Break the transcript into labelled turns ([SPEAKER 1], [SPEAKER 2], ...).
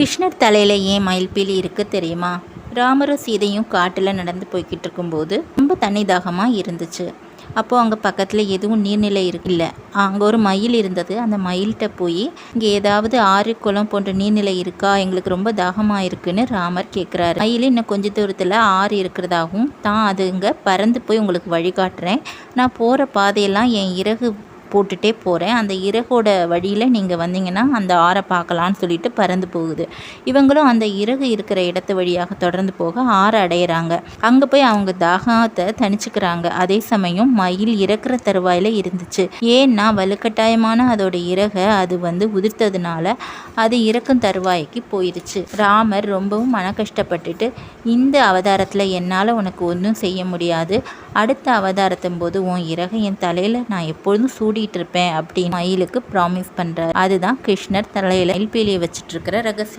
[SPEAKER 1] கிருஷ்ணர் தலையில் ஏன் மயில்பீலி இருக்குது தெரியுமா? ராமரும் சீதையும் காட்டில் நடந்து போய்கிட்டு இருக்கும்போது ரொம்ப தண்ணி தாகமாக இருந்துச்சு. அப்போது அங்கே பக்கத்தில் எதுவும் நீர்நிலை இல்லை. அங்கே ஒரு மயில் இருந்தது. அந்த மயில்கிட்ட போய் இங்கே ஏதாவது ஆறு குளம் போன்ற நீர்நிலை இருக்கா, எங்களுக்கு ரொம்ப தாகமாக இருக்குன்னு ராமர் கேட்குறாரு. மயில் இன்னும் கொஞ்சம் தூரத்தில் ஆறு இருக்கிறதாகவும் தான் அது இங்கே பறந்து போய் உங்களுக்கு வழிகாட்டுறேன், நான் போகிற பாதையெல்லாம் என் இறகு போட்டுகிட்டே போகிறேன், அந்த இறகோட வழியில் நீங்கள் வந்தீங்கன்னா அந்த ஆறை பார்க்கலான்னு சொல்லிட்டு பறந்து போகுது. இவங்களும் அந்த இறகு இருக்கிற இடத்து வழியாக தொடர்ந்து போக ஆறை அடையிறாங்க. அங்கே போய் அவங்க தாகத்தை தணிச்சுக்கிறாங்க. அதே சமயம் மயில் இறக்குற தருவாயில் இருந்துச்சு. ஏன்னா வலுக்கட்டாயமான அதோட இறகை அது உதிர்த்ததுனால அது இறக்கும் தருவாய்க்கு போயிடுச்சு. ராமர் ரொம்பவும் மன கஷ்டப்பட்டுட்டு, இந்த அவதாரத்தில் என்னால் உனக்கு ஒன்றும் செய்ய முடியாது, அடுத்த அவதாரத்தும் போது உன் இறகை என் தலையில் நான் எப்பொழுதும் சூடிட்டு இருப்பேன் அப்படின்னு மயிலுக்கு ப்ராமிஸ் பண்ணுறாரு. அதுதான் கிருஷ்ணர் தலையில் மயில்பீலியை வச்சுட்டு இருக்கிற ரகசியம்.